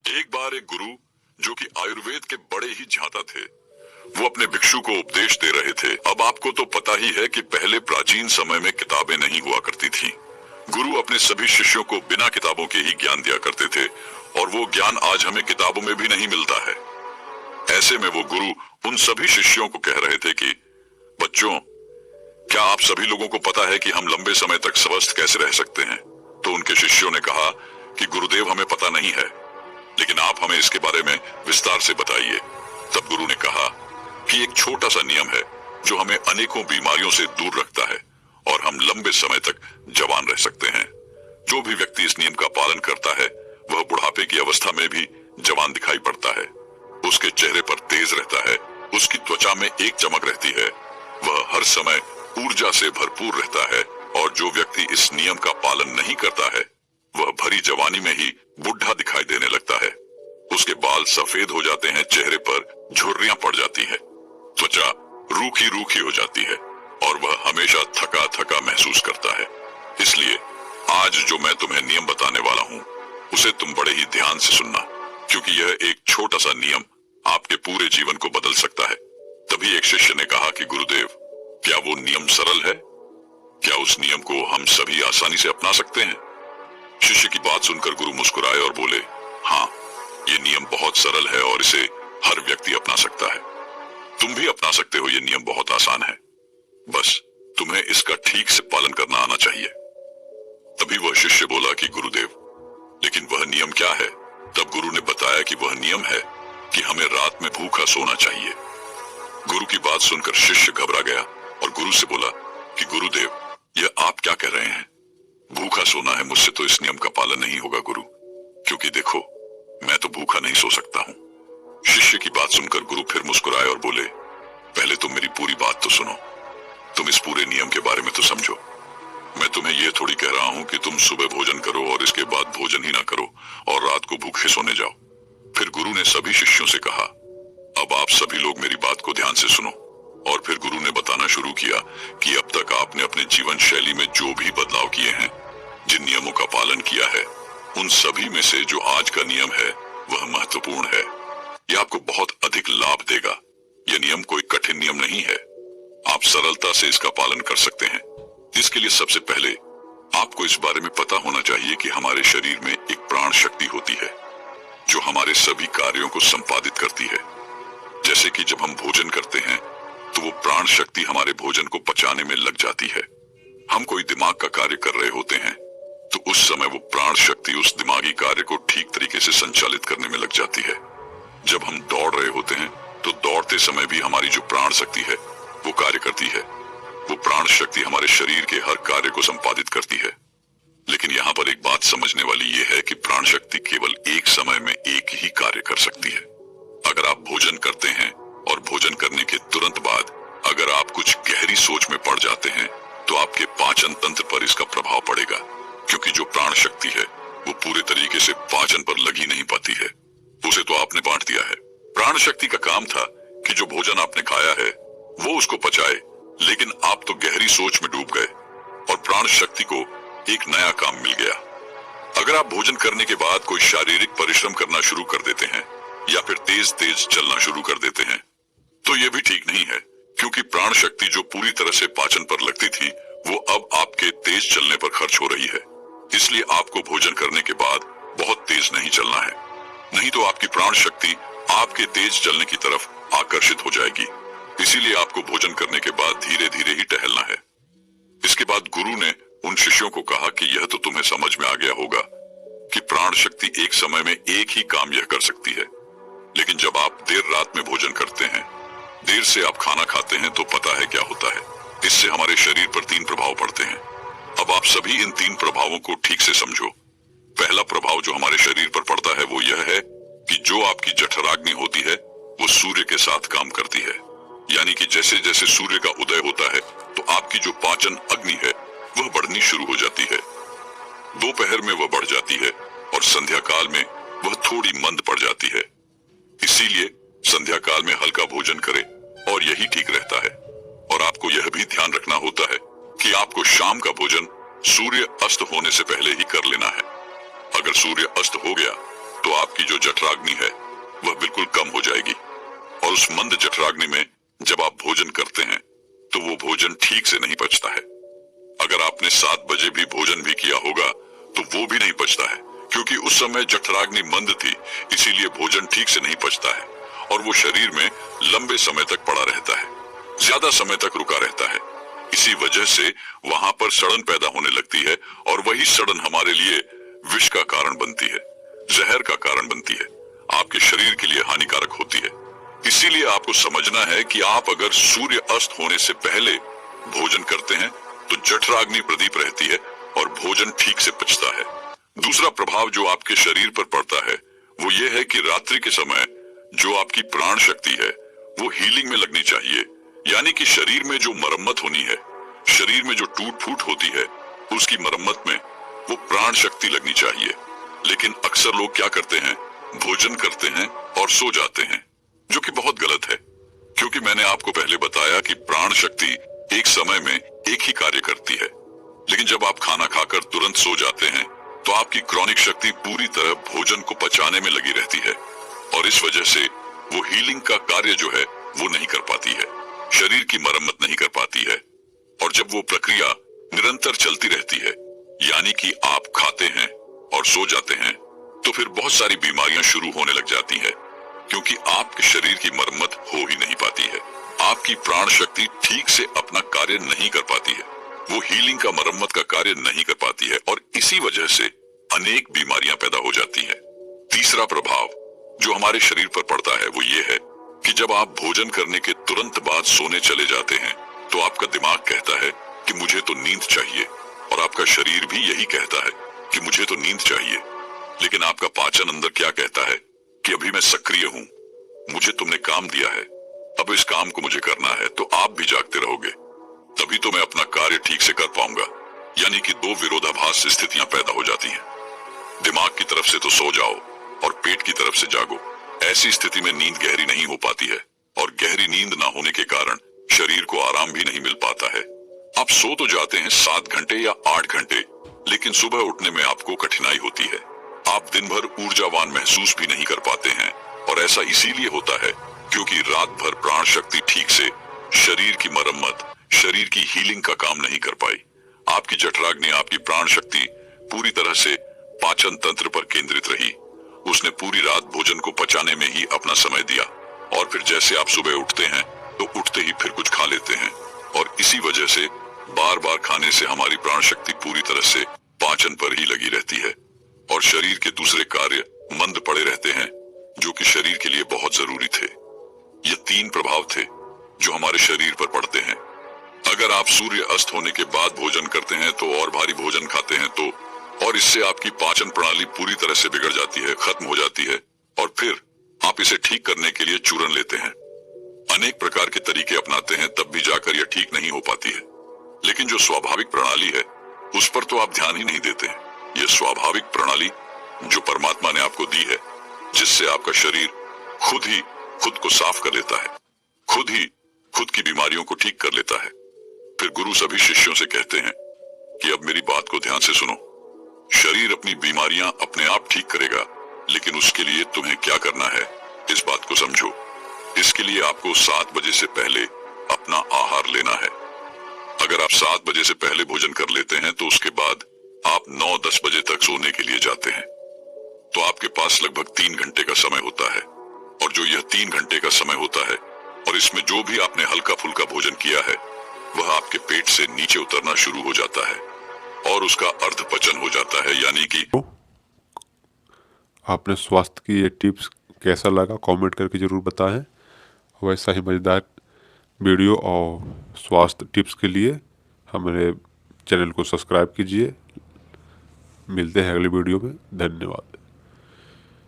एक बार एक गुरु जो कि आयुर्वेद के बड़े ही झांता थे, वो अपने भिक्षु को उपदेश दे रहे थे। अब आपको तो पता ही है कि पहले प्राचीन समय में किताबें नहीं हुआ करती थी। गुरु अपने सभी शिष्यों को बिना किताबों के ही ज्ञान दिया करते थे और वो ज्ञान आज हमें किताबों में भी नहीं मिलता है। ऐसे में वो गुरु उन सभी शिष्यों को कह रहे थे कि बच्चों, क्या आप सभी लोगों को पता है कि हम लंबे समय तक स्वस्थ कैसे रह सकते हैं? तो उनके शिष्यों ने कहा कि गुरुदेव, हमें पता नहीं है, लेकिन आप हमें इसके बारे में विस्तार से बताइए। तब गुरु ने कहा कि एक छोटा सा नियम है जो हमें अनेकों बीमारियों से दूर रखता है और हम लंबे समय तक जवान रह सकते हैं। जो भी व्यक्ति इस नियम का पालन करता है वह बुढ़ापे की अवस्था में भी जवान दिखाई पड़ता है। उसके चेहरे पर तेज रहता है, उसकी त्वचा में एक चमक रहती है, वह हर समय ऊर्जा से भरपूर रहता है। और जो व्यक्ति इस नियम का पालन नहीं करता है वह भरी जवानी में ही बुढ़ा दिखाई देने लगता है। उसके बाल सफेद हो जाते हैं, चेहरे पर झुर्रियां पड़ जाती है, त्वचा रूखी रूखी हो जाती है और वह हमेशा थका थका महसूस करता है। इसलिए आज जो मैं तुम्हें नियम बताने वाला हूँ उसे तुम बड़े ही ध्यान से सुनना, क्योंकि यह एक छोटा सा नियम आपके पूरे जीवन को बदल सकता है। तभी एक शिष्य ने कहा कि गुरुदेव, क्या वो नियम सरल है? क्या उस नियम को हम सभी आसानी से अपना सकते हैं? शिष्य की बात सुनकर गुरु मुस्कुराए और बोले, हाँ, ये नियम बहुत सरल है और इसे हर व्यक्ति अपना सकता है। तुम भी अपना सकते हो। ये नियम बहुत आसान है, बस तुम्हें इसका ठीक से पालन करना आना चाहिए। तभी वह शिष्य बोला कि गुरुदेव, लेकिन वह नियम क्या है? तब गुरु ने बताया कि वह नियम है कि हमें रात में भूखा सोना चाहिए। गुरु की बात सुनकर शिष्य घबरा गया और गुरु से बोला कि गुरुदेव, यह आप क्या कह रहे हैं? भूखा सोना है, मुझसे तो इस नियम का पालन नहीं होगा गुरु, क्योंकि देखो, मैं तो भूखा नहीं सो सकता हूँ। शिष्य की बात सुनकर गुरु फिर मुस्कुराए और बोले, पहले तुम मेरी पूरी बात तो सुनो, तुम इस पूरे नियम के बारे में तो समझो। मैं तुम्हें यह थोड़ी कह रहा हूँ कि तुम सुबह भोजन करो और इसके बाद भोजन ही ना करो और रात को भूखे सोने जाओ। फिर गुरु ने सभी शिष्यों से कहा, अब आप सभी लोग मेरी बात को ध्यान से सुनो। और फिर गुरु ने बताना शुरू किया कि अब तक आपने अपने जीवन शैली में जो भी बदलाव किए हैं, जिन नियमों का पालन किया है, उन सभी में से जो आज का नियम है वह महत्वपूर्ण है। यह आपको बहुत अधिक लाभ देगा। यह नियम कोई कठिन नियम नहीं है, आप सरलता से इसका पालन कर सकते हैं। इसके लिए सबसे पहले आपको इस बारे में पता होना चाहिए कि हमारे शरीर में एक प्राण शक्ति होती है जो हमारे सभी कार्यों को संपादित करती है। जैसे कि जब हम भोजन करते हैं तो वो प्राण शक्ति हमारे भोजन को पचाने में लग जाती है। हम कोई दिमाग का कार्य कर रहे होते हैं तो उस समय वो प्राण शक्ति उस दिमागी कार्य को ठीक तरीके से संचालित करने में लग जाती है। जब हम दौड़ रहे होते हैं तो दौड़ते समय भी हमारी जो प्राण शक्ति है वो कार्य करती है। वो प्राण शक्ति हमारे शरीर के हर कार्य को संपादित करती है। लेकिन यहाँ पर एक बात समझने वाली ये है कि प्राण शक्ति केवल एक समय में एक ही कार्य कर सकती है। अगर आप भोजन करते हैं और भोजन करने के तुरंत बाद अगर आप कुछ गहरी सोच में पड़ जाते हैं तो आपके पाचन तंत्र पर इसका प्रभाव पड़ेगा, क्योंकि जो प्राण शक्ति है वो पूरे तरीके से पाचन पर लग ही नहीं पाती है। उसे तो आपने बांट दिया है। प्राण शक्ति का काम था कि जो भोजन आपने खाया है वो उसको पचाए, लेकिन आप तो गहरी सोच में डूब गए और प्राण शक्ति को एक नया काम मिल गया। अगर आप भोजन करने के बाद कोई शारीरिक परिश्रम करना शुरू कर देते हैं या फिर तेज तेज चलना शुरू कर देते हैं तो यह भी ठीक नहीं है, क्योंकि प्राण शक्ति जो पूरी तरह से पाचन पर लगती थी वो अब आपके तेज चलने पर खर्च हो रही है। इसलिए आपको भोजन करने के बाद बहुत तेज नहीं चलना है, नहीं तो आपकी प्राण शक्ति आपके तेज चलने की तरफ आकर्षित हो जाएगी। इसीलिए आपको भोजन करने के बाद धीरे धीरे ही टहलना है। इसके बाद गुरु ने उन शिष्यों को कहा कि यह तो तुम्हें समझ में आ गया होगा कि प्राण शक्ति एक समय में एक ही काम यह कर सकती है। लेकिन जब आप देर रात में भोजन करते हैं, देर से आप खाना खाते हैं, तो पता है क्या होता है? इससे हमारे शरीर पर 3 प्रभाव पड़ते हैं। अब आप सभी इन 3 प्रभावों को ठीक से समझो। पहला प्रभाव जो हमारे शरीर पर पड़ता है वो यह है कि जो आपकी जठराग्नि होती है वो सूर्य के साथ काम करती है। यानी कि जैसे जैसे सूर्य का उदय होता है तो आपकी जो पाचन अग्नि है वह बढ़नी शुरू हो जाती है। दोपहर में वह बढ़ जाती है और संध्या काल में वह थोड़ी मंद पड़ जाती है। इसीलिए संध्या काल में हल्का भोजन करें और यही ठीक रहता है। और आपको यह भी ध्यान रखना होता है कि आपको शाम का भोजन सूर्य अस्त होने से पहले ही कर लेना है। अगर सूर्य अस्त हो गया तो आपकी जो जठराग्नि है वह बिल्कुल कम हो जाएगी। और उस मंद जठराग्नि में जब आप भोजन करते हैं तो वो भोजन ठीक से नहीं पचता है। अगर आपने 7 बजे भी भोजन भी किया होगा तो वो भी नहीं पचता है, क्योंकि उस समय जठराग्नि मंद थी, इसीलिए भोजन ठीक से नहीं पचता है और वो शरीर में लंबे समय तक पड़ा रहता है, ज्यादा समय तक रुका रहता है। इसी वजह से वहां पर सड़न पैदा होने लगती है और वही सड़न हमारे लिए विष का कारण बनती है, जहर का कारण बनती है, आपके शरीर के लिए हानिकारक होती है। इसीलिए आपको समझना है कि आप अगर सूर्य अस्त होने से पहले भोजन करते हैं तो जठराग्नि प्रदीप रहती है और भोजन ठीक से पचता है। दूसरा प्रभाव जो आपके शरीर पर पड़ता है वो ये है कि रात्रि के समय जो आपकी प्राण शक्ति है वो हीलिंग में लगनी चाहिए, यानी कि शरीर में जो मरम्मत होनी है, शरीर में जो टूट फूट होती है उसकी मरम्मत में वो प्राण शक्ति लगनी चाहिए। लेकिन अक्सर लोग क्या करते हैं, भोजन करते हैं और सो जाते हैं, जो कि बहुत गलत है, क्योंकि मैंने आपको पहले बताया कि प्राण शक्ति एक समय में एक ही कार्य करती है। लेकिन जब आप खाना खाकर तुरंत सो जाते हैं तो आपकी क्रॉनिक शक्ति पूरी तरह भोजन को पचाने में लगी रहती है और इस वजह से वो हीलिंग का कार्य जो है वो नहीं कर पाती है, शरीर की मरम्मत नहीं कर पाती है। और जब वो प्रक्रिया निरंतर चलती रहती है, यानी कि आप खाते हैं और सो जाते हैं, तो फिर बहुत सारी बीमारियां शुरू होने लग जाती है, क्योंकि आपके शरीर की मरम्मत हो ही नहीं पाती है। आपकी प्राण शक्ति ठीक से अपना कार्य नहीं कर पाती है, वो हीलिंग का मरम्मत का कार्य नहीं कर पाती है और इसी वजह से अनेक बीमारियां पैदा हो जाती हैं। तीसरा प्रभाव जो हमारे शरीर पर पड़ता है वो ये है कि जब आप भोजन करने के तुरंत बाद सोने चले जाते हैं तो आपका दिमाग कहता है कि मुझे तो नींद चाहिए और आपका शरीर भी यही कहता है कि मुझे तो नींद चाहिए। लेकिन आपका पाचन अंदर क्या कहता है कि अभी मैं सक्रिय हूं, मुझे तुमने काम दिया है, अब इस काम को मुझे करना है, तो आप भी जागते रहोगे, तभी तो मैं अपना कार्य ठीक से कर पाऊंगा। यानी कि दो विरोधाभास स्थितियां पैदा हो जाती हैं। दिमाग की तरफ से तो सो जाओ और पेट की तरफ से जागो। ऐसी स्थिति में नींद गहरी नहीं हो पाती है और गहरी नींद ना होने के कारण शरीर को आराम भी नहीं मिल पाता है। आप सो तो जाते हैं 7 घंटे या 8 घंटे, लेकिन सुबह उठने में आपको कठिनाई होती है। आप दिन भर ऊर्जावान महसूस भी नहीं कर पाते हैं और ऐसा इसीलिए होता है क्योंकि रात भर प्राण शक्ति ठीक से शरीर की मरम्मत, शरीर की हीलिंग का काम नहीं कर पाई। आपकी जठराग्नि, आपकी प्राण शक्ति पूरी तरह से पाचन तंत्र पर केंद्रित रही। उसने पूरी रात भोजन को पचाने में ही अपना समय दिया और फिर जैसे आप सुबह उठते हैं तो उठते ही फिर कुछ खा लेते हैं और इसी वजह से बार बार खाने से हमारी प्राण शक्ति पूरी तरह से पाचन पर ही लगी रहती है और शरीर के दूसरे कार्य मंद पड़े रहते हैं, जो कि शरीर के लिए बहुत जरूरी थे। ये 3 प्रभाव थे जो हमारे शरीर पर पड़ते हैं। अगर आप सूर्य अस्त होने के बाद भोजन करते हैं तो और भारी भोजन खाते हैं तो और इससे आपकी पाचन प्रणाली पूरी तरह से बिगड़ जाती है, खत्म हो जाती है और फिर आप इसे ठीक करने के लिए चूरन लेते हैं। अनेक प्रकार के तरीके अपनाते हैं, तब भी जाकर यह ठीक नहीं हो पाती है। लेकिन जो स्वाभाविक प्रणाली है उस पर तो आप ध्यान ही नहीं देते हैं। यह स्वाभाविक प्रणाली जो परमात्मा ने आपको दी है, जिससे आपका शरीर खुद को साफ कर लेता है, खुद की बीमारियों को ठीक कर लेता है। फिर गुरु सभी शिष्यों से कहते हैं कि अब मेरी बात को ध्यान से सुनो। शरीर अपनी बीमारियां अपने आप ठीक करेगा, लेकिन उसके लिए तुम्हें क्या करना है इस बात को समझो। इसके लिए आपको 7 बजे से पहले अपना आहार लेना है। अगर आप 7 बजे से पहले भोजन कर लेते हैं तो उसके बाद आप 9-10 बजे तक सोने के लिए जाते हैं, तो आपके पास लगभग 3 घंटे का समय होता है। और जो यह 3 घंटे का समय होता है और इसमें जो भी आपने हल्का फुल्का भोजन किया है वह आपके पेट से नीचे उतरना शुरू हो जाता है और उसका अर्ध पचन हो जाता है। यानी कि आपने स्वास्थ्य की ये टिप्स कैसा लगा कमेंट करके ज़रूर बताएं। वैसा ही मज़ेदार वीडियो और स्वास्थ्य टिप्स के लिए हमारे चैनल को सब्सक्राइब कीजिए। मिलते हैं अगले वीडियो में। धन्यवाद।